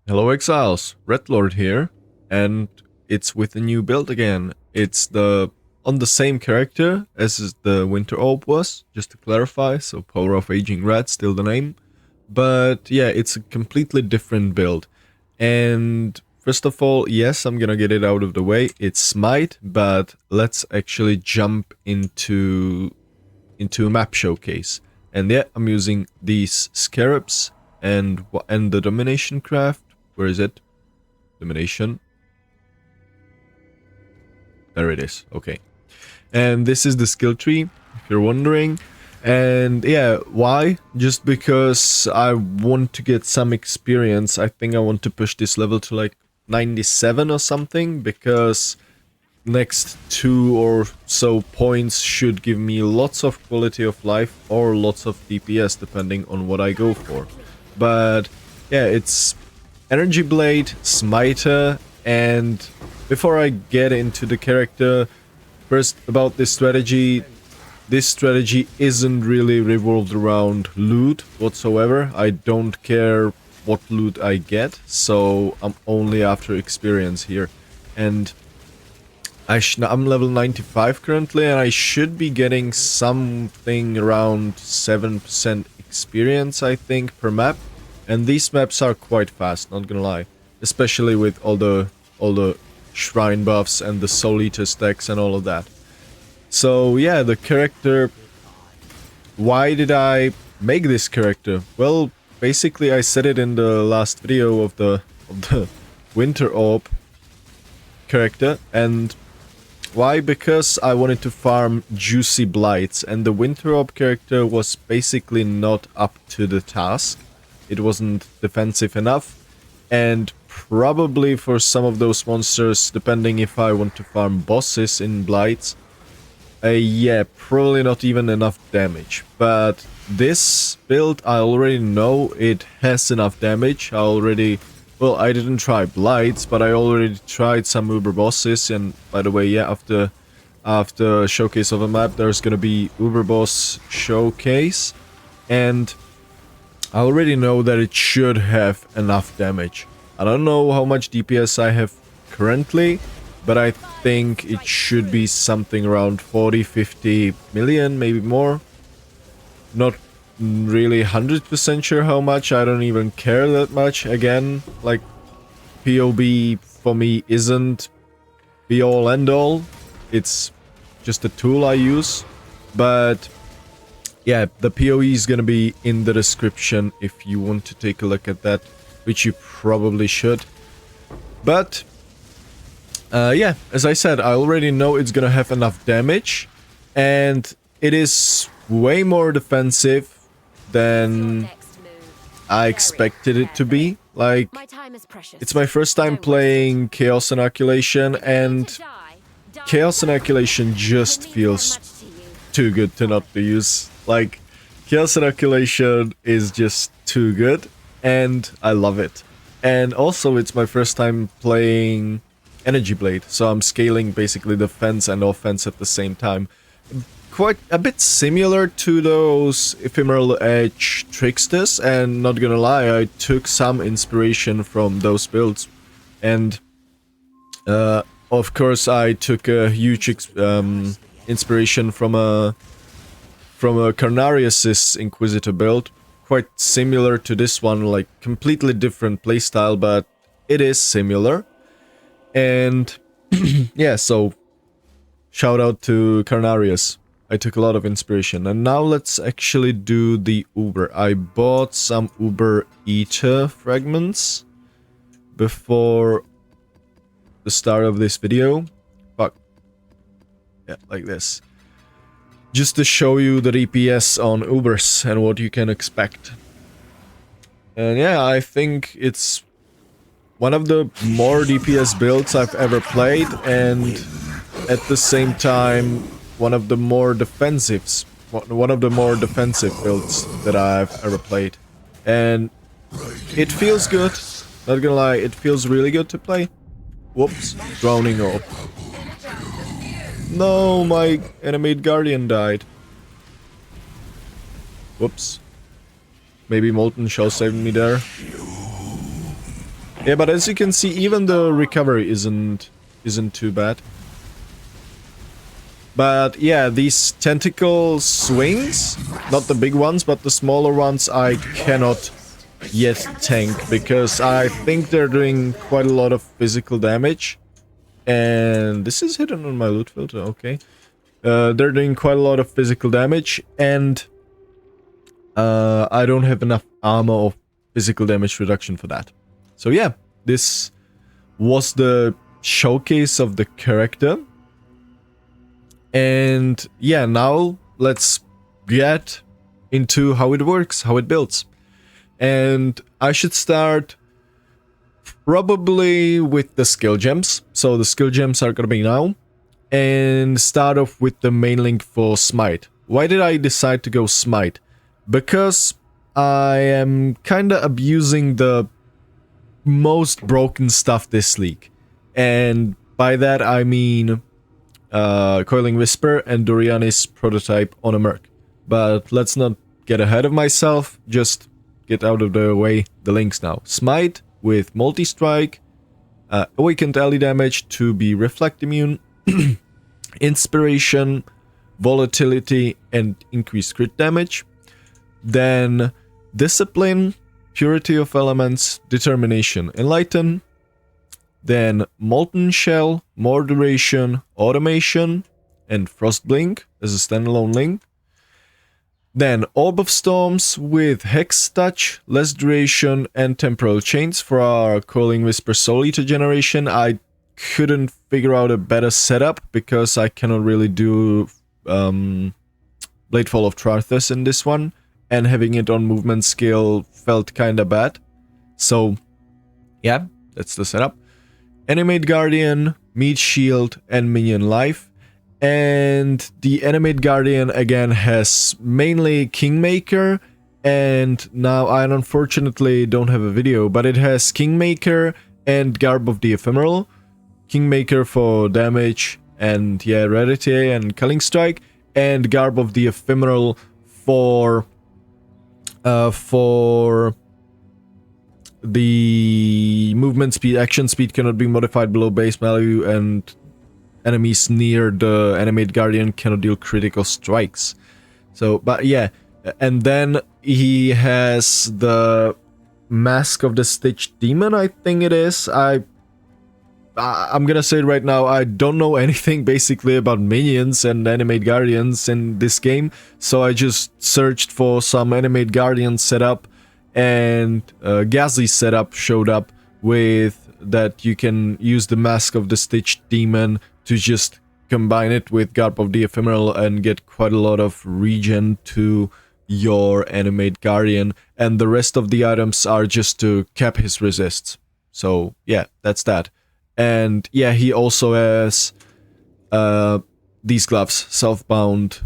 Hello Exiles, Red Lord here, and it's with a new build again. It's on the same character as the Winter Orb was, just to clarify, so Power of Aging Red, still the name. But yeah, it's a completely different build. And first of all, yes, I'm gonna get it out of the way, it's Smite, but let's actually jump into a map showcase. And yeah, I'm using these Scarabs and the Domination Craft. Where is it? Domination. There it is. Okay. And this is the skill tree, if you're wondering. And yeah, why? Just because I want to get some experience. I think I want to push this level to like 97 or something, because next 2 or so points should give me lots of quality of life or lots of DPS, depending on what I go for. But yeah, it's Energy Blade, Smiter, and before I get into the character, first about this strategy isn't really revolved around loot whatsoever. I don't care what loot I get, so I'm only after experience here. And I'm level 95 currently, and I should be getting something around 7% experience, I think, per map. And these maps are quite fast, not gonna lie. Especially with all the shrine buffs and the soul eater stacks and all of that. So yeah, the character. Why did I make this character? Well, basically I said it in the last video of the Winter Orb character. And why? Because I wanted to farm juicy blights, and the Winter Orb character was basically not up to the task. It wasn't defensive enough, and probably for some of those monsters, depending if I want to farm bosses in blights, yeah, probably not even enough damage. But this build, I already know it has enough damage. Well, I didn't try blights, but I already tried some uber bosses. And by the way, yeah, after showcase of a map, there's gonna be uber boss showcase, and I already know that it should have enough damage. I don't know how much DPS I have currently, but I think it should be something around 40-50 million, maybe more. Not really 100% sure how much, I don't even care that much. Again, like, PoE for me isn't be all end all. It's just a tool I use, but yeah, the PoE is gonna be in the description if you want to take a look at that, which you probably should. But yeah, as I said, I already know it's gonna have enough damage, and it is way more defensive than I expected it to be. Like, it's my first time playing Chaos Inoculation, and Chaos Inoculation just feels too good to not to use. Like, Chaos Inoculation is just too good, and I love it. And also, it's my first time playing Energy Blade, so I'm scaling basically defense and offense at the same time. Quite a bit similar to those Ephemeral Edge tricksters, and not gonna lie, I took some inspiration from those builds. And of course, I took a huge inspiration from a Carnarius's Inquisitor build, quite similar to this one, like completely different playstyle, but it is similar. And yeah, so shout out to Carnarius. I took a lot of inspiration. And now let's actually do the Uber. I bought some Uber Eater fragments before the start of this video. Fuck. Yeah, like this. Just to show you the DPS on Ubers and what you can expect. And yeah, I think it's one of the more DPS builds I've ever played, and at the same time, one of the more defensive builds that I've ever played. And it feels good, not gonna lie, it feels really good to play. Whoops, drowning orb. No, my animate guardian died. Whoops. Maybe Molten Shell saved me there. Yeah, but as you can see, even the recovery isn't too bad. But yeah, these tentacle swings, not the big ones, but the smaller ones, I cannot yet tank because I think they're doing quite a lot of physical damage. And this is hidden on my loot filter, okay. They're doing quite a lot of physical damage, and I don't have enough armor or physical damage reduction for that. So yeah, this was the showcase of the character. And yeah, now let's get into how it works, how it builds. And I should start probably with the skill gems. So the skill gems are gonna be now. And start off with the main link for Smite. Why did I decide to go Smite? Because I am kinda abusing the most broken stuff this league. And by that I mean Coiling Whisper and Doryani's prototype on a Merc. But let's not get ahead of myself, just get out of the way the links now. Smite with multi-strike, awakened ally damage to be reflect immune, inspiration, volatility, and increased crit damage. Then discipline, purity of elements, determination, enlighten. Then Molten Shell, more duration, automation, and Frostblink as a standalone link. Then Orb of Storms with Hex Touch, less duration, and Temporal Chains for our Coiling Whisper Soul Eater generation. I couldn't figure out a better setup because I cannot really do Bladefall of Trathus in this one, and having it on movement skill felt kinda bad. So yeah, that's the setup. Animate Guardian, Meat Shield, and Minion Life. And the Animate Guardian again has mainly Kingmaker, and now I unfortunately don't have a video, but it has Kingmaker and Garb of the Ephemeral. Kingmaker for damage and yeah, Rarity and Culling Strike, and Garb of the Ephemeral for the movement speed, action speed cannot be modified below base value, and enemies near the Animate Guardian cannot deal critical strikes. So, but yeah, and then he has the Mask of the Stitched Demon, I think it is. I'm gonna say it right now, I don't know anything basically about minions and Animate Guardians in this game, so I just searched for some Animate Guardian setup, and Ghazzy's setup showed up with that you can use the Mask of the Stitched Demon to just combine it with Garb of the Ephemeral and get quite a lot of regen to your Animate Guardian, and the rest of the items are just to cap his resists. So yeah, that's that. And yeah, he also has these gloves, southbound,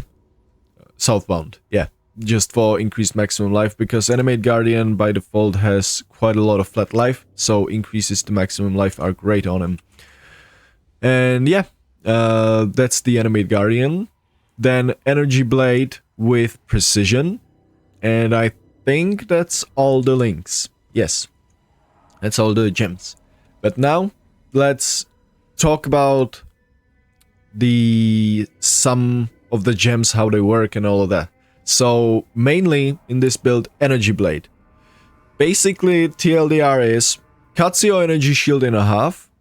yeah, just for increased maximum life, because Animate Guardian by default has quite a lot of flat life, so increases to maximum life are great on him. And yeah, that's the Animate Guardian. Then Energy Blade with Precision, and I think that's all the links. Yes, that's all the gems. But now let's talk about the sum of the gems, how they work and all of that. So mainly in this build, Energy Blade. Basically, TLDR is cuts your energy shield in half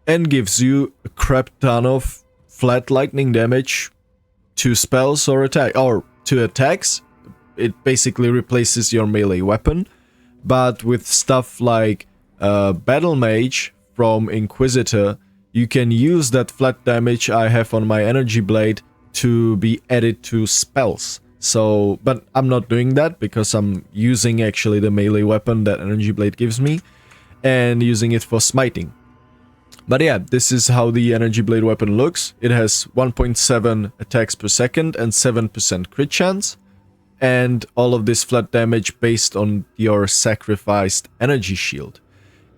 and gives you a crap ton of flat lightning damage to spells or attack, or to attacks. It basically replaces your melee weapon, but with stuff like Battle Mage from Inquisitor, you can use that flat damage I have on my Energy Blade to be added to spells. So, but I'm not doing that because I'm using actually the melee weapon that Energy Blade gives me and using it for smiting. But yeah, this is how the Energy Blade weapon looks. It has 1.7 attacks per second and 7% crit chance, and all of this flat damage based on your sacrificed energy shield.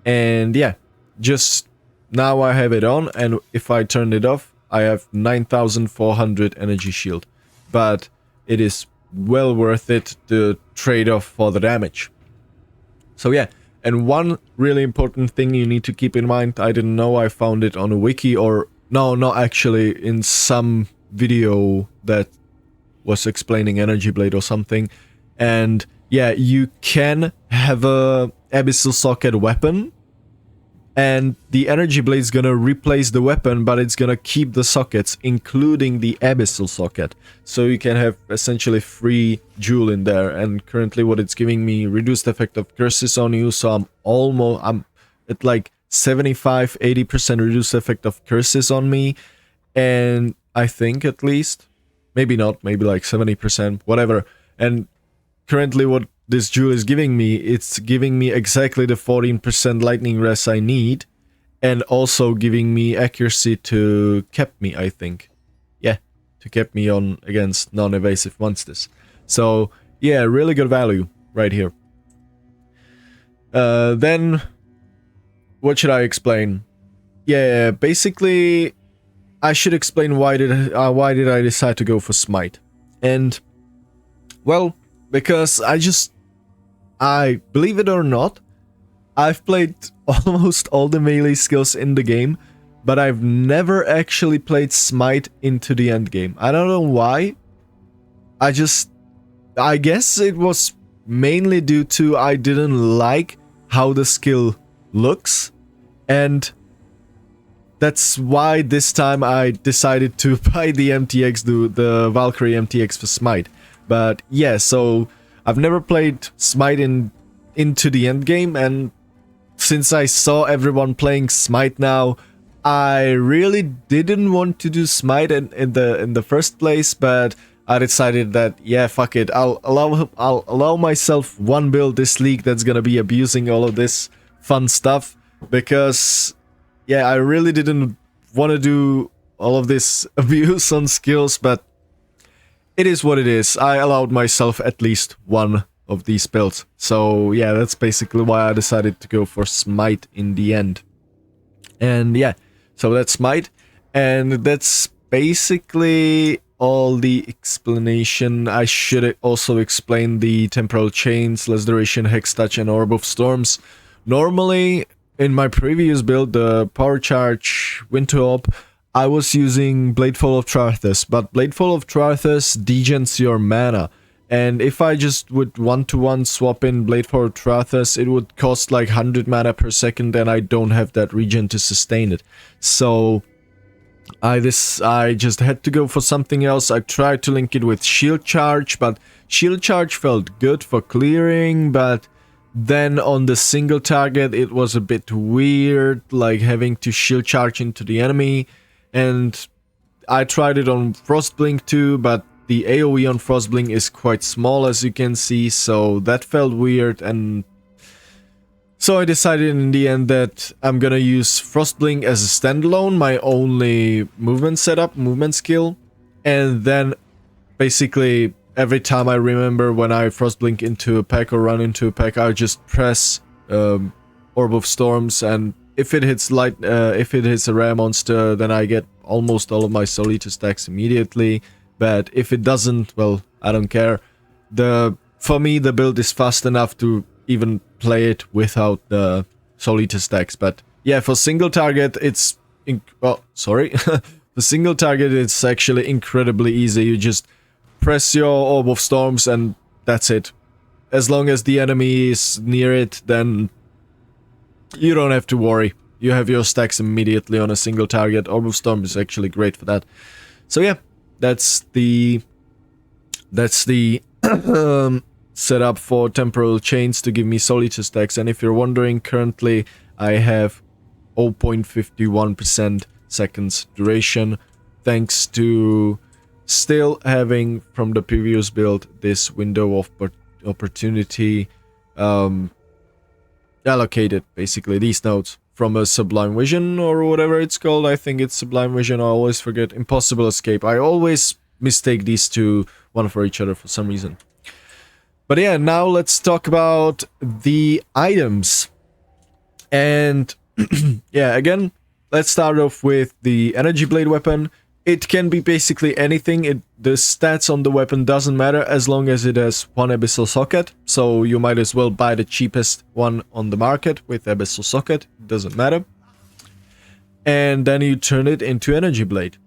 And yeah, just now I have it on, and if I turn it off, I have 9,400 energy shield. But it is well worth it, the trade-off for the damage. So yeah, And one really important thing you need to keep in mind, I didn't know, I found it on a wiki, or no, not actually, in some video that was explaining Energy Blade or something. And yeah, you can have a Abyssal Socket weapon, and the Energy Blade is gonna replace the weapon, but it's gonna keep the sockets, including the Abyssal Socket. So you can have essentially free jewel in there. And currently what it's giving me, reduced effect of curses on you, so I'm at like 75-80% reduced effect of curses on me. And I think at least, maybe not, maybe like 70%, whatever. And currently what this jewel is giving me, it's giving me exactly the 14% lightning res I need, and also giving me accuracy to cap me, I think. Yeah, to cap me on against non-evasive monsters. So yeah, really good value right here. Then what should I explain? Yeah, basically I should explain why did I decide to go for Smite. And well, because I believe it or not, I've played almost all the melee skills in the game, but I've never actually played Smite into the end game. I don't know why. I guess it was mainly due to I didn't like how the skill looks, and that's why this time I decided to buy the MTX, the Valkyrie MTX for Smite. But yeah, so I've never played Smite into the end game, and since I saw everyone playing Smite now, I really didn't want to do Smite in the first place, but I decided that yeah, fuck it, I'll allow myself one build this league that's gonna be abusing all of this fun stuff, because yeah, I really didn't want to do all of this abuse on skills, but it is what it is. I allowed myself at least one of these builds. So yeah, that's basically why I decided to go for Smite in the end. And yeah, so that's Smite. And that's basically all the explanation. I should also explain the Temporal Chains, Less Duration, Hex Touch, and Orb of Storms. Normally, in my previous build, the Power Charge Winter Orb, I was using Bladefall of Trathus, but Bladefall of Trathus degens your mana. And if I just would one-to-one swap in Bladefall of Trathus, it would cost like 100 mana per second, and I don't have that regen to sustain it. So I just had to go for something else. I tried to link it with Shield Charge, but Shield Charge felt good for clearing, but then on the single target it was a bit weird, like having to Shield Charge into the enemy. And I tried it on Frostblink too, but the AoE on Frostblink is quite small, as you can see, so that felt weird. And so I decided in the end that I'm gonna use Frostblink as a standalone, my only movement setup, movement skill. And then basically every time I remember when I Frostblink into a pack or run into a pack, I just press Orb of Storms, and if it hits a rare monster, then I get almost all of my Soul Eater stacks immediately. But if it doesn't, well, I don't care. For me, the build is fast enough to even play it without the Soul Eater stacks. But yeah, for single target, it's for single target, it's actually incredibly easy. You just press your Orb of Storms and that's it. As long as the enemy is near it, then you don't have to worry. You have your stacks immediately on a single target. Orb of Storm is actually great for that. So yeah, that's the setup for Temporal Chains to give me Soul Eater stacks. And if you're wondering, currently I have 0.51% seconds duration, thanks to still having from the previous build this window of opportunity allocated, basically these nodes from a Sublime Vision or whatever it's called. I think it's Sublime Vision. I always forget. Impossible Escape. I always mistake these two one for each other for some reason. But yeah, now let's talk about the items. And yeah, again, let's start off with the Energy Blade weapon. it can be basically anything. The stats on the weapon doesn't matter as long as it has one abyssal socket. So you might as well buy the cheapest one on the market with abyssal socket. It doesn't matter. And then you turn it into energy blade.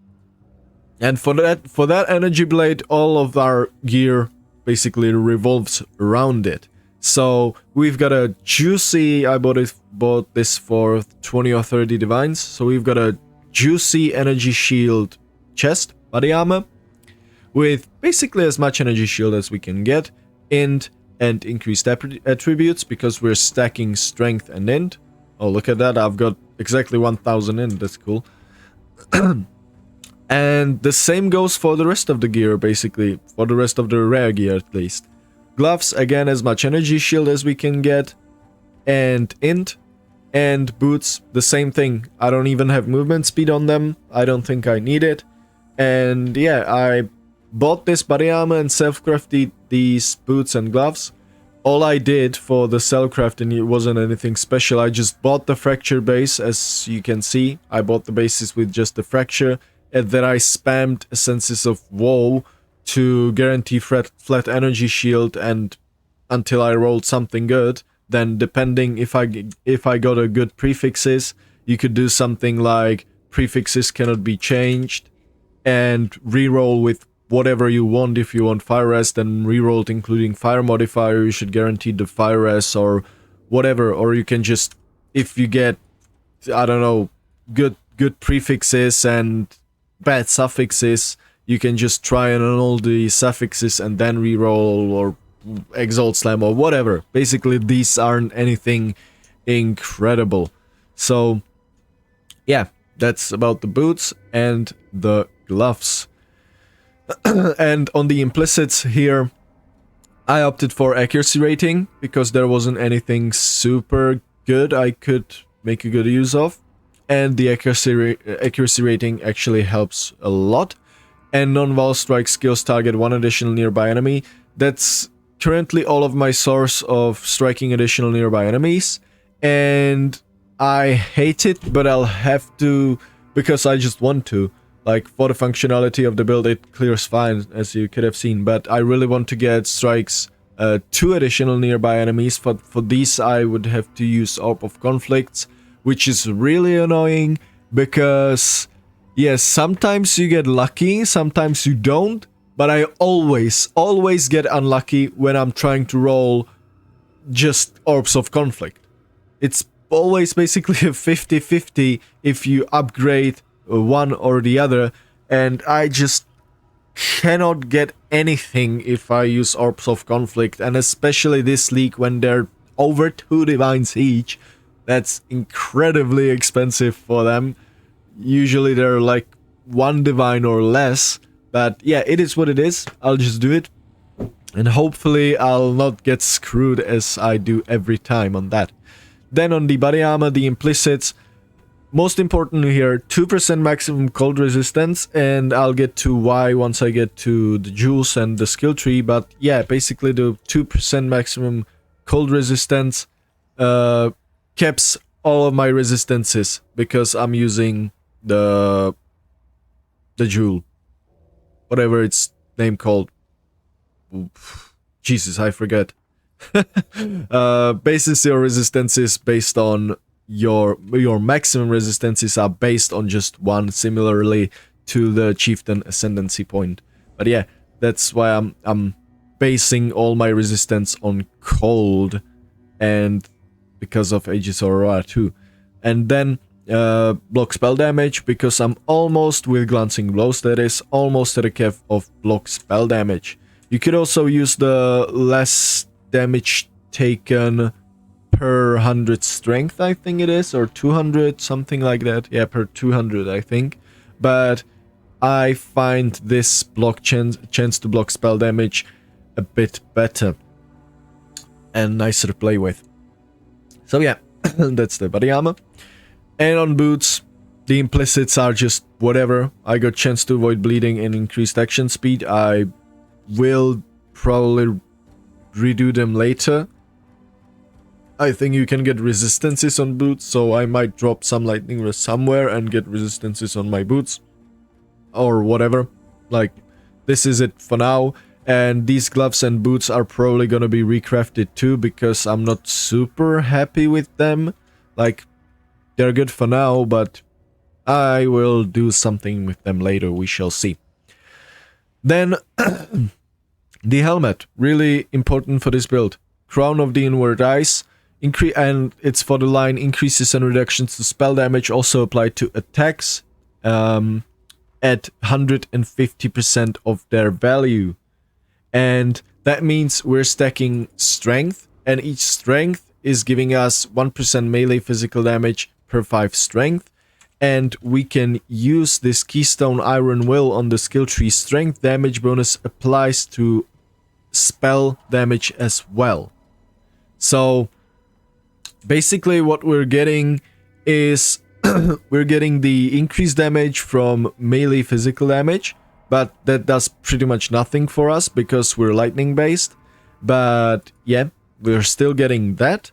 And for that energy blade, all of our gear basically revolves around it. So we've got a juicy, I bought this for 20 or 30 divines. So we've got a juicy energy shield chest, body armor, with basically as much energy shield as we can get, int and increased attributes, because we're stacking strength and int. Oh, look at that, I've got exactly 1000 int, that's cool. And the same goes for the rest of the gear, basically, for the rest of the rare gear at least. Gloves, again, as much energy shield as we can get, and int. And boots, the same thing. I don't even have movement speed on them. I don't think I need it. And yeah, I bought this body armor and self-crafted these boots and gloves. All I did for the self-crafting, it wasn't anything special. I just bought the fracture base, as you can see. I bought the bases with just the fracture. And then I spammed Senses of Woe to guarantee flat energy shield, and until I rolled something good. Then depending if I got a good prefixes, you could do something like prefixes cannot be changed, and reroll with whatever you want. If you want fire res, then reroll including fire modifier, you should guarantee the fire res or whatever. Or you can just, if you get, I don't know, good prefixes and bad suffixes, you can just try and annul the suffixes and then reroll, or Exalt Slam or whatever. Basically, these aren't anything incredible. So yeah, that's about the boots and the gloves. And on the implicits here, I opted for accuracy rating because there wasn't anything super good I could make a good use of, and the accuracy rating actually helps a lot. And non-wall strike skills target one additional nearby enemy. That's currently all of my source of striking additional nearby enemies, and I hate it, but I'll have to, because I just want to. Like, for the functionality of the build, it clears fine, as you could have seen, but I really want to get strikes 2 additional nearby enemies. For these, I would have to use Orb of Conflicts, which is really annoying, because yes, sometimes you get lucky, sometimes you don't. But I always get unlucky when I'm trying to roll just Orbs of Conflict. It's always basically a 50-50 if you upgrade one or the other, and I just cannot get anything if I use Orbs of Conflict, and especially this league when they're over 2 divines each. That's incredibly expensive for them. Usually they're like 1 divine or less. But yeah, it is what it is. I'll just do it. And hopefully I'll not get screwed as I do every time on that. Then on the body armor, the implicits. Most importantly here, 2% maximum cold resistance. And I'll get to why once I get to the jewels and the skill tree. But yeah, basically the 2% maximum cold resistance caps all of my resistances. Because I'm using the jewel. Whatever its name called. Jesus, I forget. Bases your resistances based on your maximum resistances are based on just one, similarly to the chieftain ascendancy point. But yeah, that's why I'm basing all my resistance on cold, and because of Aegis Aurora too. And then block spell damage, because I'm almost, with glancing blows that is, almost at a cap of block spell damage. You could also use the less damage taken per 100 strength, I think it is, or 200, something like that. Yeah, per 200, I think. But I find this block chance to block spell damage a bit better and nicer to play with. So yeah, that's the body armor. And on boots, the implicits are just whatever. I got chance to avoid bleeding and increased action speed. I will probably redo them later. I think you can get resistances on boots, so I might drop some lightning rest somewhere and get resistances on my boots. or whatever. Like, this is it for now. And these gloves and boots are probably gonna be recrafted too, because I'm not super happy with them. Like, they're good for now, but I will do something with them later, we shall see. Then, the helmet, really important for this build. Crown of the Inward Eyes, and it's for the line increases and reductions to spell damage, also applied to attacks at 150% of their value. And that means we're stacking strength, and each strength is giving us 1% melee physical damage per 5 strength. And we can use this Keystone Iron Will on the skill tree. Strength damage bonus applies to spell damage as well. So basically what we're getting is we're getting the increased damage from melee physical damage, but that does pretty much nothing for us because we're lightning based. But yeah, we're still getting that.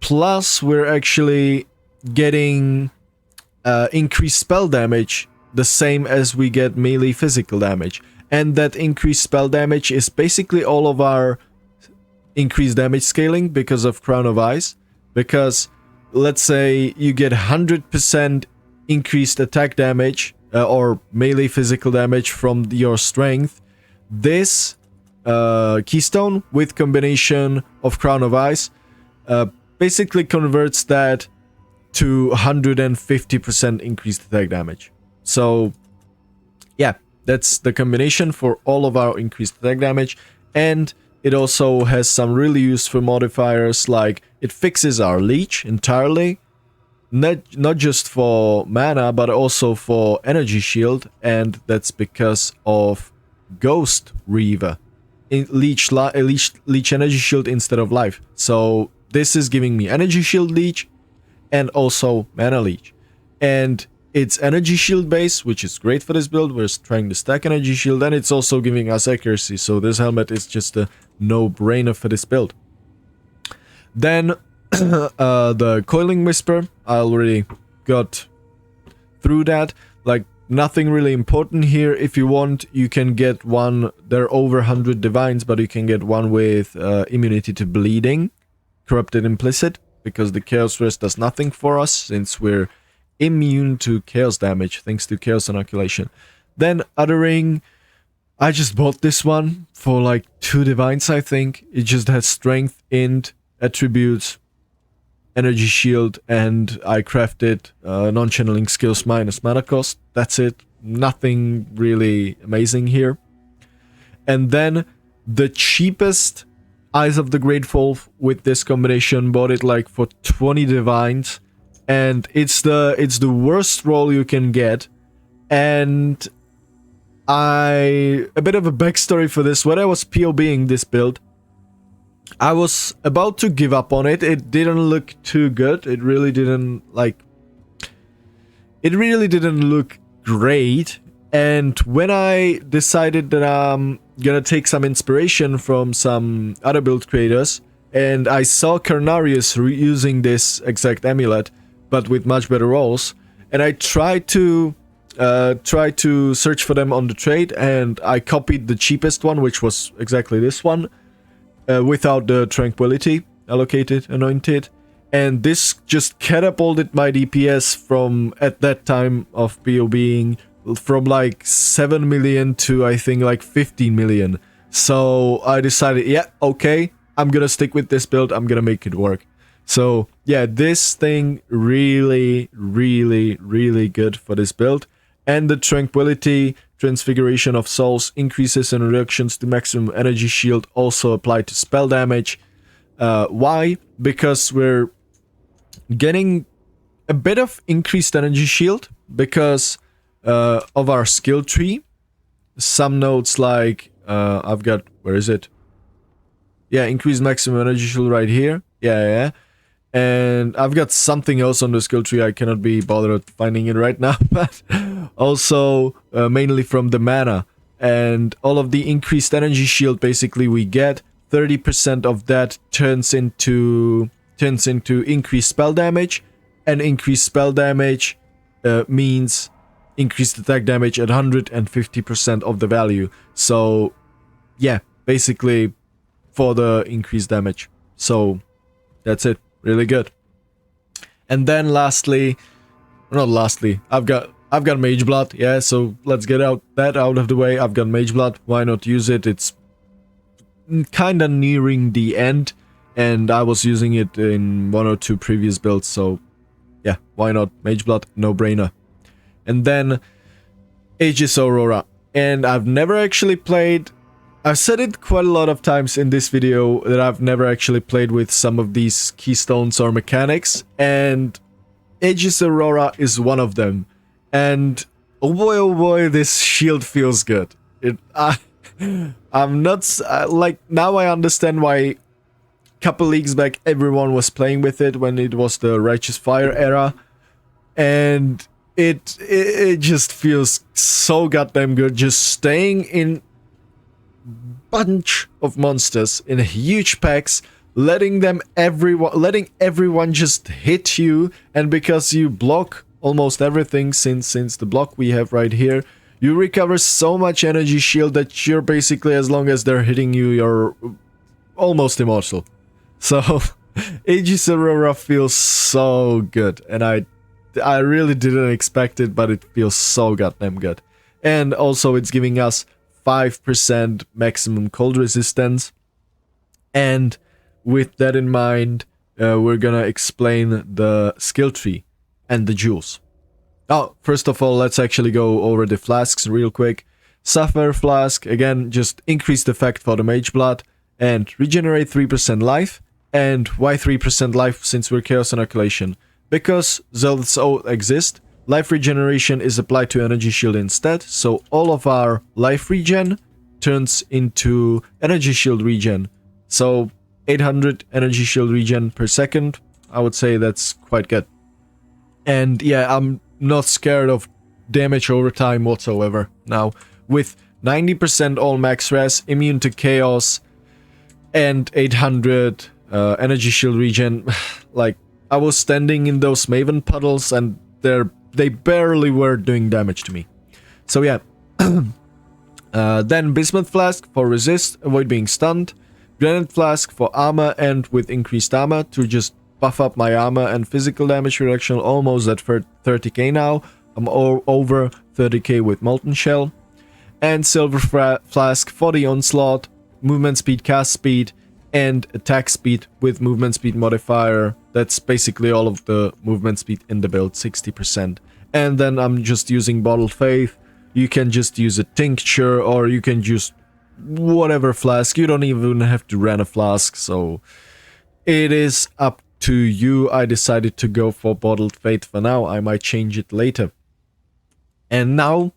Plus we're actually getting increased spell damage, the same as we get melee physical damage. And that increased spell damage is basically all of our increased damage scaling because of Crown of Ice. Because let's say you get 100% increased attack damage or melee physical damage from your strength. This keystone with combination of Crown of Ice basically converts that to 150% increased attack damage. So yeah, that's the combination for all of our increased attack damage. And it also has some really useful modifiers, like it fixes our leech entirely, not just for mana, but also for energy shield, and that's because of Ghost Reaver. Leech energy shield instead of life. So this is giving me energy shield leech and also mana leech. And it's energy shield base, which is great for this build. We're trying to stack energy shield, and it's also giving us accuracy. So this helmet is just a no-brainer for this build. Then the Coiling Whisper, I already got through that. Like, nothing really important here. If you want, you can get one. There are over 100 divines, but you can get one with immunity to bleeding, corrupted implicit, because the Chaos Rest does nothing for us since we're immune to chaos damage thanks to Chaos Inoculation. Then Othering, I just bought this one for like 2 divines, I think. It just has strength, int, attributes, energy shield, and I crafted non-channeling skills minus mana cost. That's it. Nothing really amazing here. And then the cheapest Eyes of the Grateful with this combination, bought it like for 20 divines. And it's the worst roll you can get. And a bit of a backstory for this. When I was PoBing this build, I was about to give up on it. It didn't look too good. It really didn't look great. And when I decided that I'm gonna take some inspiration from some other build creators, and I saw Carnarius using this exact amulet, but with much better rolls, and I tried to search for them on the trade, and I copied the cheapest one, which was exactly this one, without the Tranquility allocated, anointed, and this just catapulted my DPS from, at that time of PoBing, from like 7 million to I think like 15 million. So I decided, yeah, okay, I'm gonna stick with this build, I'm gonna make it work. So yeah, this thing really good for this build. And the Tranquility, Transfiguration of Souls, increases and reductions to maximum energy shield also apply to spell damage. Why? Because we're getting a bit of increased energy shield because of our skill tree. Some nodes like I've got, where is it? Yeah, increased maximum energy shield right here. Yeah. And I've got something else on the skill tree, I cannot be bothered finding it right now, but also mainly from the mana. And all of the increased energy shield, basically we get 30% of that turns into increased spell damage, and increased spell damage means increased attack damage at 150% of the value. So yeah, basically for the increased damage. So that's it. Really good. And then lastly, not lastly, I've got Mage Blood. Yeah, so let's get that out of the way. I've got Mage Blood. Why not use it? It's kind of nearing the end, and I was using it in 1 or 2 previous builds, so yeah, why not? Mage Blood, no brainer. And then Aegis Aurora. And I've never actually played... I've said it quite a lot of times in this video that I've never actually played with some of these keystones or mechanics, and Aegis Aurora is one of them. And oh boy, this shield feels good. I'm not... like, now I understand why a couple leagues back everyone was playing with it when it was the Righteous Fire era. And it just feels so goddamn good, just staying in bunch of monsters in huge packs, letting everyone just hit you, and because you block almost everything, since the block we have right here, you recover so much energy shield that you're basically, as long as they're hitting you, you're almost immortal. So Aegis Aurora feels so good, and I really didn't expect it, but it feels so goddamn good. And also it's giving us 5% maximum cold resistance. And with that in mind, we're gonna explain the skill tree and the jewels. Oh, first of all, let's actually go over the flasks real quick. Sapphire Flask, again, just increased effect for the Mage Blood and regenerate 3% life. And why 3% life since we're Chaos Inoculation? Because Zealots exist, life regeneration is applied to energy shield instead, so all of our life regen turns into energy shield regen. So 800 energy shield regen per second, I would say that's quite good. And yeah, I'm not scared of damage over time whatsoever now. With 90% all max res, immune to chaos, and 800 energy shield regen, like, I was standing in those Maven puddles and they barely were doing damage to me. So yeah. Then Bismuth Flask for resist, avoid being stunned. Granite Flask for armor and with increased armor to just buff up my armor and physical damage reduction, almost at 30k now. I'm over 30k with Molten Shell. And Silver Flask for the onslaught, movement speed, cast speed, and attack speed with movement speed modifier. That's basically all of the movement speed in the build, 60%. And then I'm just using Bottled Faith. You can just use a tincture, or you can use whatever flask. You don't even have to run a flask, so it is up to you. I decided to go for Bottled Faith for now. I might change it later. And now,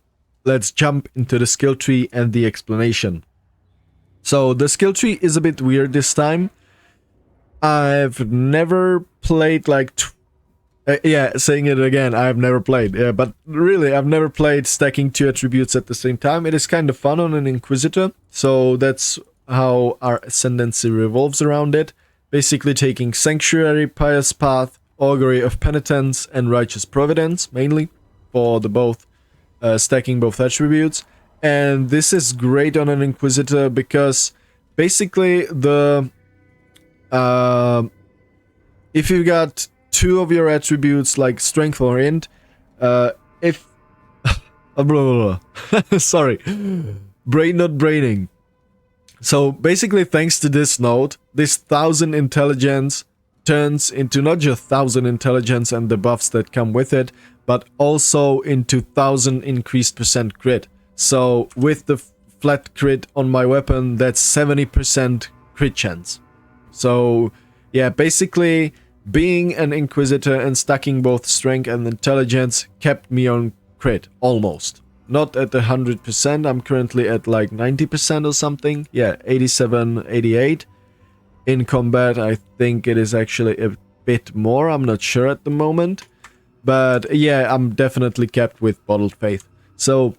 let's jump into the skill tree and the explanation. So the skill tree is a bit weird this time. I've never played like... yeah, saying it again, I've never played. Yeah, but really, I've never played stacking 2 attributes at the same time. It is kind of fun on an Inquisitor, so that's how our Ascendancy revolves around it. Basically taking Sanctuary, Pious Path, Augury of Penitence, and Righteous Providence, mainly, for the both, stacking both attributes. And this is great on an Inquisitor because basically the... if you got 2 of your attributes like Strength or Int, if... sorry. Brain not braining. So basically thanks to this node, this 1000 intelligence turns into not just 1000 intelligence and the buffs that come with it, but also into 1000 increased % crit. So with the flat crit on my weapon, that's 70% crit chance. So yeah, basically being an Inquisitor and stacking both strength and intelligence kept me on crit, almost. Not at 100%, I'm currently at like 90% or something. Yeah, 87, 88. In combat, I think it is actually a bit more, I'm not sure at the moment. But yeah, I'm definitely kept with Bottled Faith. So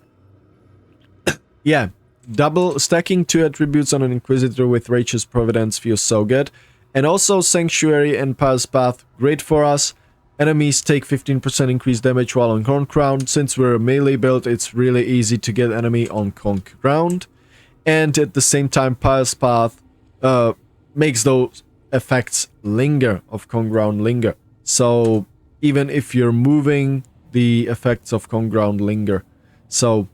yeah, double stacking 2 attributes on an Inquisitor with Righteous Providence feels so good. And also Sanctuary and Pious Path, great for us. Enemies take 15% increased damage while on conk ground. Since we're a melee build, it's really easy to get enemy on conk ground. And at the same time, Pile's Path makes those effects linger, of conk ground linger. So even if you're moving, the effects of conk ground linger. So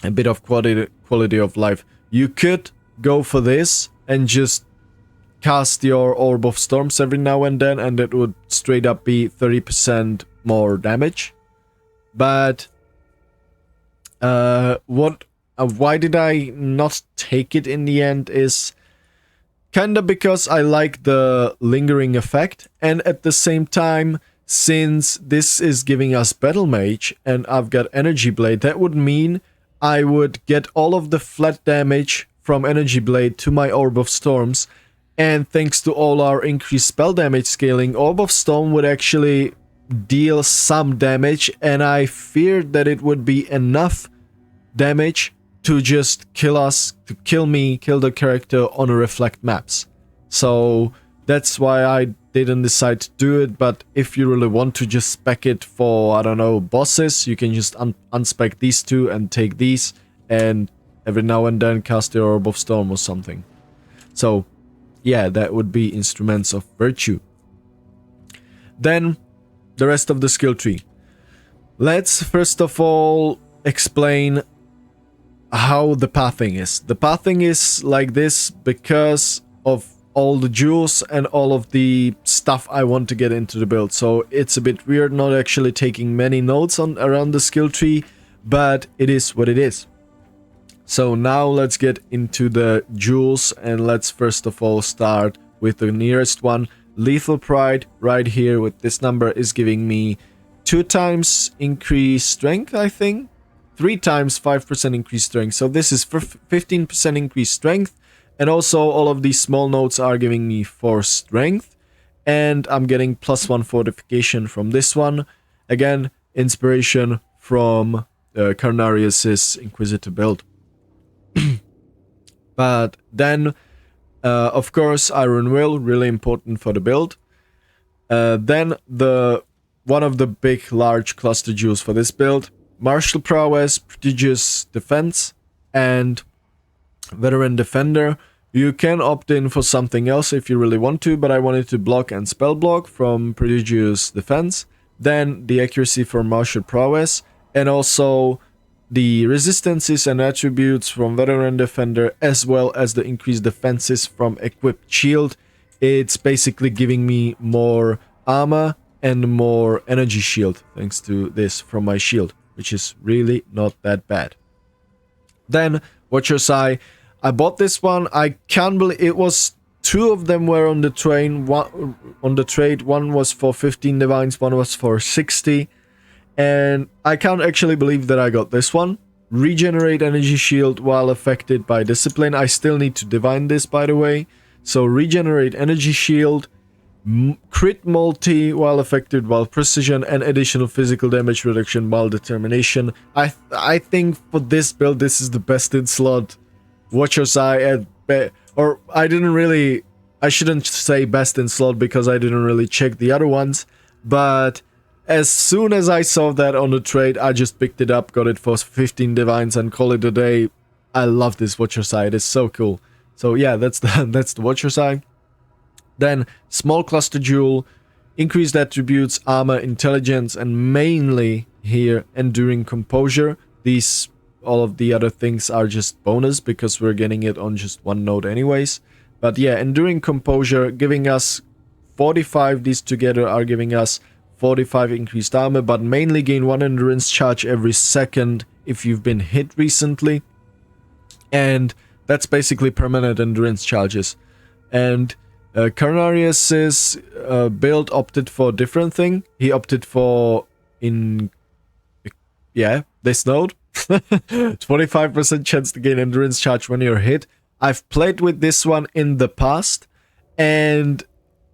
a bit of quality of life. You could go for this and just cast your Orb of Storms every now and then, and it would straight up be 30% more damage. But why did I not take it in the end is kinda because I like the lingering effect, and at the same time, since this is giving us Battle Mage and I've got Energy Blade, that would mean I would get all of the flat damage from Energy Blade to my Orb of Storms. And thanks to all our increased spell damage scaling, Orb of Storm would actually deal some damage, and I feared that it would be enough damage to just kill us, to kill me, kill the character on a reflect maps. So that's why I didn't decide to do it, but if you really want to just spec it for, I don't know, bosses, you can just unspec these two and take these, and every now and then cast the Orb of Storm or something. So yeah, that would be Instruments of Virtue. Then, the rest of the skill tree. Let's first of all explain how the pathing is. The pathing is like this because of all the jewels and all of the stuff I want to get into the build. So it's a bit weird not actually taking many notes around the skill tree, but it is what it is. So now let's get into the jewels, and let's first of all start with the nearest one. Lethal Pride right here with this number is giving me 2 times increased strength, I think. 3 times 5% increased strength. So this is 15% increased strength. And also all of these small notes are giving me 4 strength. And I'm getting +1 fortification from this one. Again, inspiration from Carnarius's Inquisitor build. But then, of course, Iron Will, really important for the build. Then one of the big, large cluster jewels for this build, Martial Prowess, Prodigious Defense, and Veteran Defender. You can opt in for something else if you really want to, but I wanted to block and spell block from Prodigious Defense. Then the accuracy for Martial Prowess, and also the resistances and attributes from Veteran Defender, as well as the increased defenses from Equipped Shield. It's basically giving me more armor and more energy shield thanks to this from my shield, which is really not that bad. Then Watcher's Eye. I bought this one. I can't believe it was 2 of them were on the train, one on the trade. One was for 15 divines, one was for 60. And I can't actually believe that I got this one. Regenerate energy shield while affected by discipline. I still need to divine this, by the way. So regenerate energy shield, crit multi while affected while precision, and additional physical damage reduction while determination. I think for this build, this is the best in slot. Watcher's Eye I shouldn't say best in slot because I didn't really check the other ones, but as soon as I saw that on the trade, I just picked it up, got it for 15 divines, and call it a day. I love this Watcher's Eye. It is so cool. So yeah, that's the Watcher's Eye. Then small cluster jewel, increased attributes, armor, intelligence, and mainly here enduring composure. All of the other things are just bonus because we're getting it on just one node anyways. But yeah, enduring composure giving us 45. These together are giving us 45 increased armor, but mainly gain 1 endurance charge every second if you've been hit recently. And that's basically permanent endurance charges. And Carnarius's build opted for a different thing. He opted for this node. 25% chance to gain endurance charge when you're hit. I've played with this one in the past, and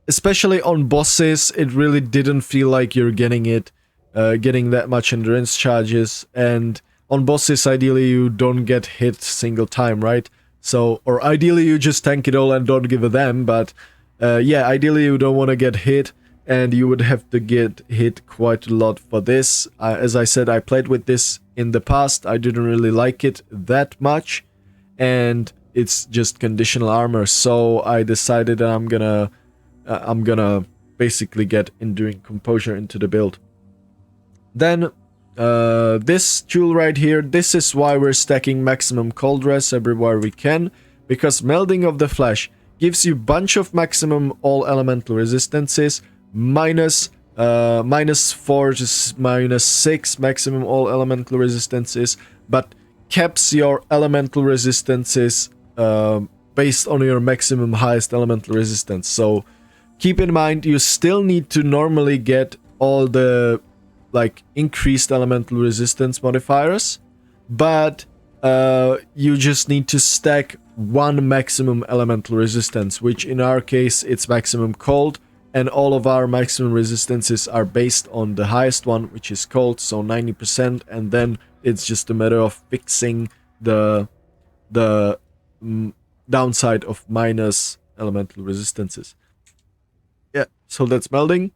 especially on bosses, it really didn't feel like you're getting that much endurance charges. And on bosses, ideally you don't get hit single time, right? So, or ideally you just tank it all and don't give a damn, but yeah, ideally you don't want to get hit. and you would have to get hit quite a lot for this. As I said, I played with this in the past. I didn't really like it that much, and it's just conditional armor. So I decided that I'm gonna basically get Enduring Composure into the build. Then this jewel right here, this is why we're stacking maximum cold res everywhere we can, because Melding of the Flesh gives you bunch of maximum all elemental resistances, minus 4 to -6 maximum all elemental resistances, but caps your elemental resistances based on your maximum highest elemental resistance. So keep in mind, you still need to normally get all the like increased elemental resistance modifiers, but you just need to stack one maximum elemental resistance, which in our case it's maximum cold, and all of our maximum resistances are based on the highest one, which is cold, so 90%, and then it's just a matter of fixing the downside of minus elemental resistances. Yeah, so that's Melding.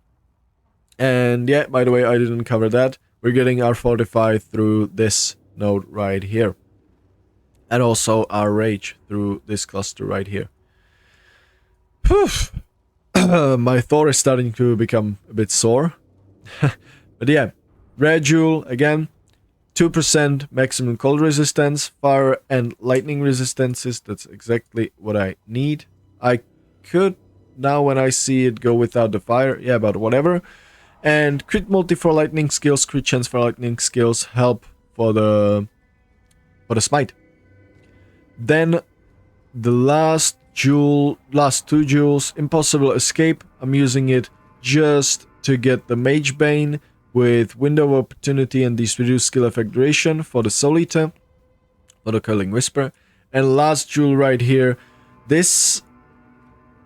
And yeah, by the way, I didn't cover that. We're getting our Fortify through this node right here. And also our Rage through this cluster right here. My Thor is starting to become a bit sore. But yeah, Red Jewel, again, 2% maximum cold resistance, fire and lightning resistances. That's exactly what I need. I could, now when I see it, go without the fire. Yeah, but whatever. And crit multi for lightning skills, crit chance for lightning skills, help for the smite. Then the last two jewels, Impossible Escape. I'm using it just to get the Mage Bane with Window of Opportunity and these reduced skill effect duration for the Soul Eater, for the Curling Whisper. And last jewel right here. This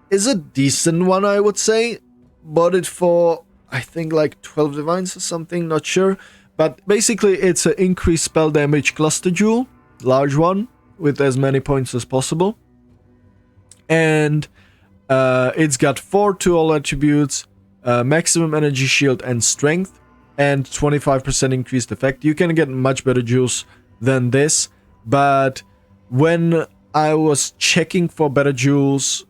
is a decent one, I would say. Bought it for, I think, like 12 divines or something, not sure. But basically it's an increased spell damage cluster jewel, large one, with as many points as possible. And it's got 4 to all attributes, maximum energy shield and strength, and 25% increased effect. You can get much better jewels than this, but when I was checking for better jewels,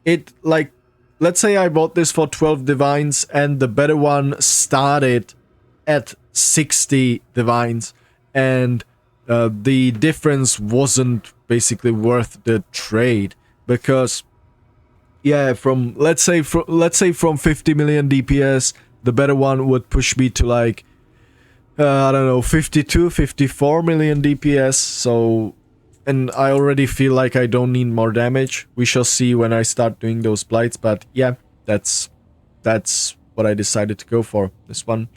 it, like, let's say I bought this for 12 divines and the better one started at 60 divines, and the difference wasn't basically worth the trade, because yeah, from let's say from 50 million DPS, the better one would push me to like I don't know, 52, 54 million DPS. So, and I already feel like I don't need more damage. We shall see when I start doing those blights, but yeah, that's what I decided to go for, this one.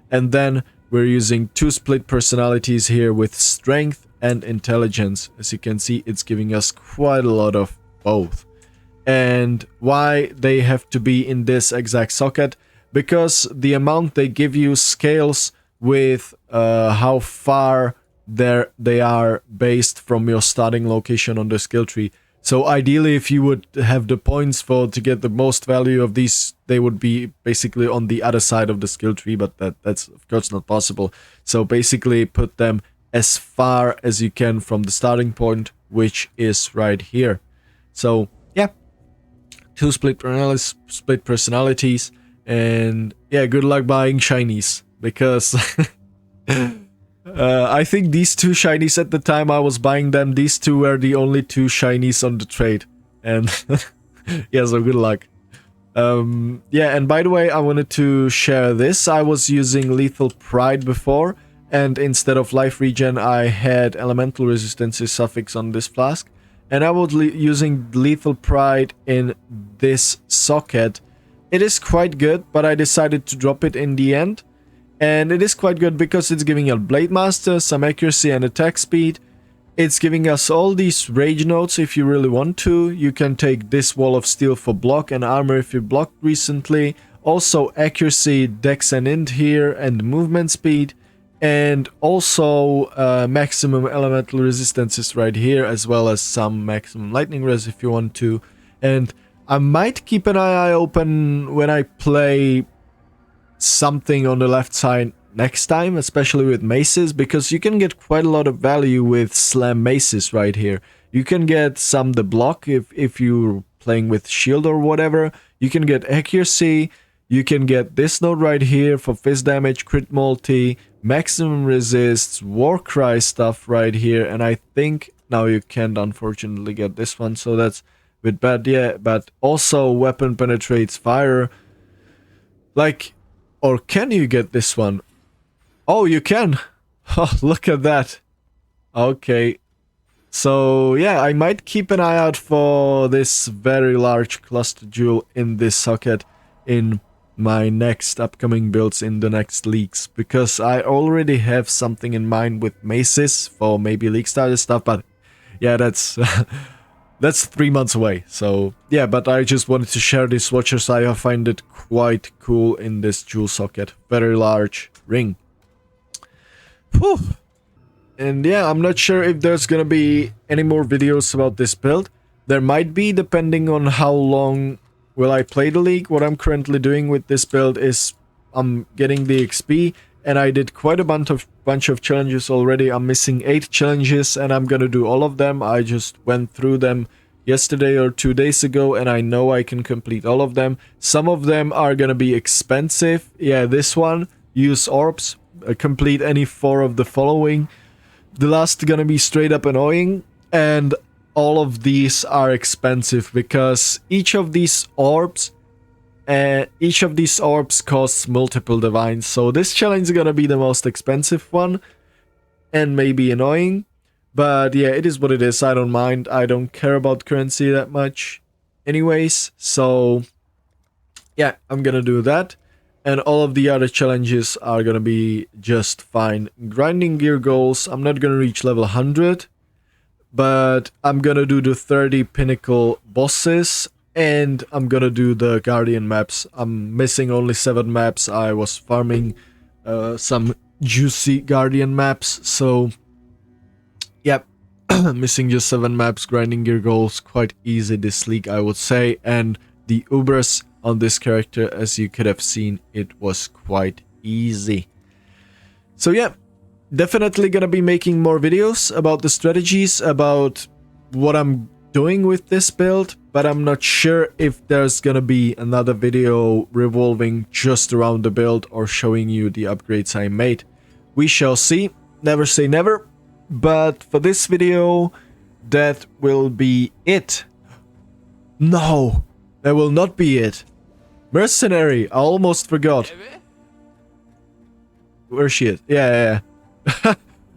And then we're using 2 split personalities here with strength and intelligence. As you can see, it's giving us quite a lot of both. And why they have to be in this exact socket? Because the amount they give you scales with how far they are based from your starting location on the skill tree. So ideally, if you would have the points to get the most value of these, they would be basically on the other side of the skill tree, but that's of course not possible. So basically put them as far as you can from the starting point, which is right here. So yeah, 2 split personalities, and yeah, good luck buying shinies, because I think these 2 shinies at the time I was buying them, these 2 were the only 2 shinies on the trade. And yeah, so good luck. Yeah, and by the way, I wanted to share this. I was using Lethal Pride before, and instead of life regen, I had elemental resistances suffix on this flask. And I was using Lethal Pride in this socket. It is quite good, but I decided to drop it in the end. And it is quite good because it's giving us Blade Master, some accuracy and attack speed. It's giving us all these rage nodes if you really want to. You can take this Wall of Steel for block and armor if you blocked recently. Also accuracy, dex and int here, and movement speed. And also maximum elemental resistances right here, as well as some maximum lightning res if you want to. And I might keep an eye open when I play something on the left side next time, especially with maces, because you can get quite a lot of value with slam maces right here. You can get some the block if you're playing with shield or whatever. You can get accuracy. You can get this node right here for fist damage, crit multi, maximum resists, war cry stuff right here. And I think now you can't unfortunately get this one, so that's a bit bad. Yeah, but also weapon penetrates fire. Like, or can you get this one? Oh, you can. Oh, look at that. Okay. So, yeah, I might keep an eye out for this very large cluster jewel in this socket in my next upcoming builds in the next leagues, because I already have something in mind with maces for maybe league starter stuff, but yeah, that's that's 3 months away. So, yeah, but I just wanted to share this swatches. I find it quite cool in this jewel socket. Very large ring. Whew. And yeah, I'm not sure if there's gonna be any more videos about this build. There might be, depending on how long will I play the league. What I'm currently doing with this build is I'm getting the XP, and I did quite a bunch of challenges already. I'm missing 8 challenges, and I'm gonna do all of them. I just went through them yesterday or 2 days ago, and I know I can complete all of them. Some of them are gonna be expensive. Yeah, this one, use orbs, complete any 4 of the following. The last gonna be straight up annoying, and all of these are expensive because each of these orbs costs multiple divines. So this challenge is gonna be the most expensive one and maybe annoying, but yeah, it is what it is. I don't mind. I don't care about currency that much anyways, so yeah, I'm gonna do that. And all of the other challenges are gonna be just fine. Grinding gear goals, I'm not gonna reach level 100, but I'm gonna do the 30 pinnacle bosses, and I'm gonna do the guardian maps. I'm missing only 7 maps. I was farming some juicy guardian maps, so yep, missing just 7 maps. Grinding gear goals, quite easy this league, I would say, and the Ubers on this character, as you could have seen, it was quite easy. So yeah, definitely gonna be making more videos about the strategies, about what I'm doing with this build, but I'm not sure if there's gonna be another video revolving just around the build or showing you the upgrades I made. We shall see. Never say never. But for this video, that will be it. No, that will not be it. Mercenary, I almost forgot. Where's she at? Yeah. I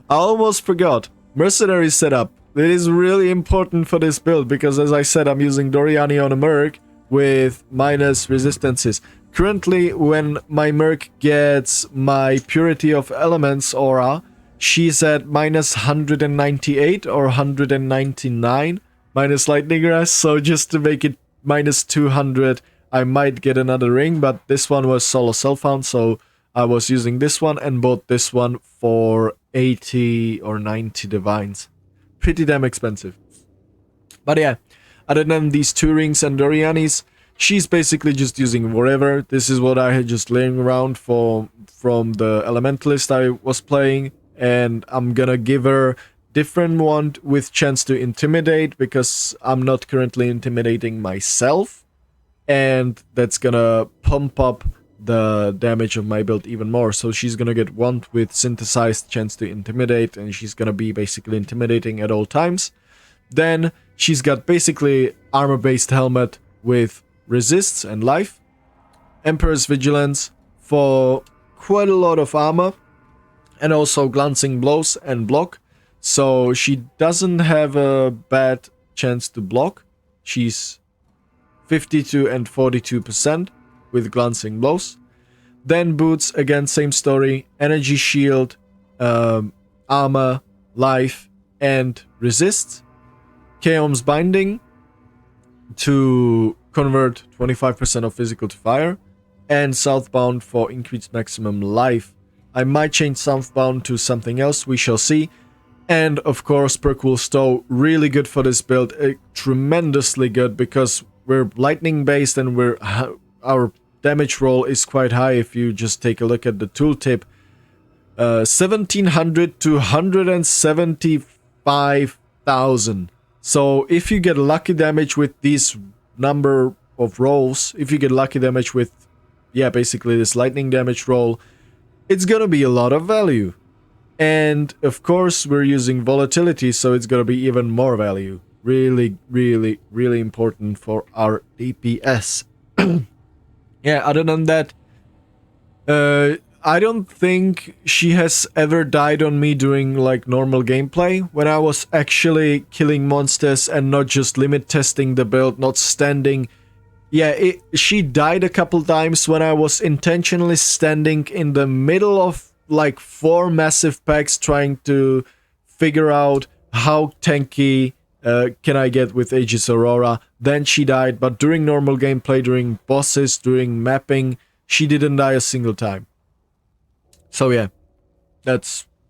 almost forgot. Mercenary setup. It is really important for this build because, as I said, I'm using Doryani on a Merc with minus resistances. Currently, when my Merc gets my Purity of Elements aura, she's at minus 198 or 199 minus Lightning Grass. So just to make it minus 200, I might get another ring, but this one was solo self-found, so I was using this one and bought this one for 80 or 90 divines. Pretty damn expensive. But yeah, other than these 2 rings and Doryani's, she's basically just using whatever. This is what I had just laying around from the Elementalist I was playing, and I'm gonna give her different one with chance to intimidate because I'm not currently intimidating myself. And that's gonna pump up the damage of my build even more. So she's gonna get one with synthesized chance to intimidate, and she's gonna be basically intimidating at all times. Then she's got basically armor-based helmet with resists and life. Emperor's Vigilance for quite a lot of armor, and also glancing blows and block. So she doesn't have a bad chance to block. She's 52 and 42% with glancing blows. Then boots, again, same story. Energy shield, armor, life, and resist. Chaos binding to convert 25% of physical to fire. And southbound for increased maximum life. I might change southbound to something else, we shall see. And of course, Percool Stow, really good for this build. Tremendously good because we're lightning based and our damage roll is quite high if you just take a look at the tooltip. 1700 to 175,000. So if you get lucky damage with these number of rolls, if you get lucky damage with, yeah, basically this lightning damage roll, it's gonna be a lot of value. And of course we're using volatility, so it's gonna be even more value. Really, really, really important for our DPS. Yeah, other than that, I don't think she has ever died on me during like normal gameplay, when I was actually killing monsters and not just limit testing the build, not standing. Yeah, she died a couple times when I was intentionally standing in the middle of like 4 massive packs trying to figure out how tanky can I get with Aegis Aurora. Then she died, but during normal gameplay, during bosses, during mapping, she didn't die a single time. So yeah,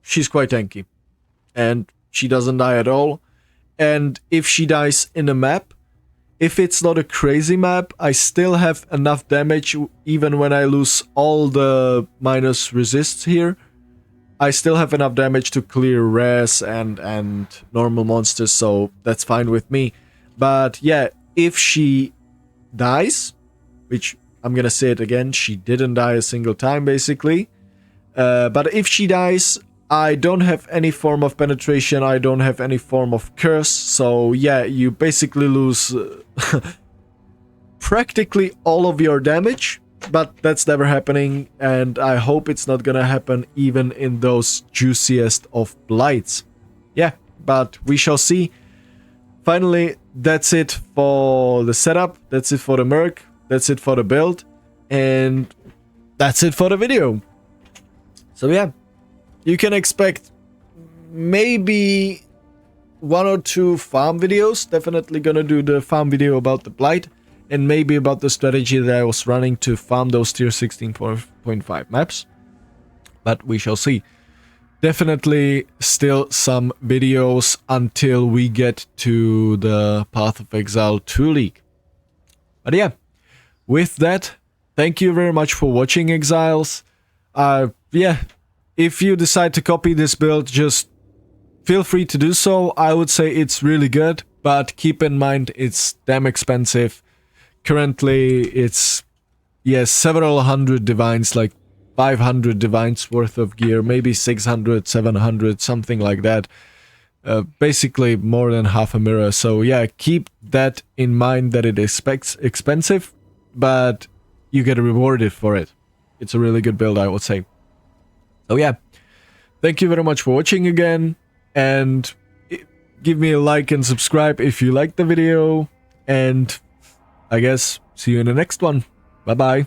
she's quite tanky. And she doesn't die at all. And if she dies in a map, if it's not a crazy map, I still have enough damage even when I lose all the minus resists here. I still have enough damage to clear rares and normal monsters, so that's fine with me. But yeah, if she dies, which I'm gonna say it again, she didn't die a single time basically. But if she dies, I don't have any form of penetration, I don't have any form of curse, so yeah, you basically lose practically all of your damage, but that's never happening, and I hope it's not gonna happen even in those juiciest of blights. Yeah, but we shall see. Finally, that's it for the setup, that's it for the Merc, that's it for the build, and that's it for the video. So yeah, you can expect maybe 1 or 2 farm videos. Definitely gonna do the farm video about the Blight, and maybe about the strategy that I was running to farm those tier 16.5 maps. But we shall see. Definitely still some videos until we get to the Path of Exile 2 League. But yeah, with that, thank you very much for watching, Exiles. Yeah, if you decide to copy this build, just feel free to do so. I would say it's really good, but keep in mind it's damn expensive. Currently, it's, yes, several hundred divines, like 500 divines worth of gear, maybe 600, 700, something like that. Basically more than half a mirror. So yeah, keep that in mind, that it is expensive, but you get rewarded for it. It's a really good build, I would say. So yeah, thank you very much for watching again, and give me a like and subscribe if you liked the video, and I guess see you in the next one. Bye bye.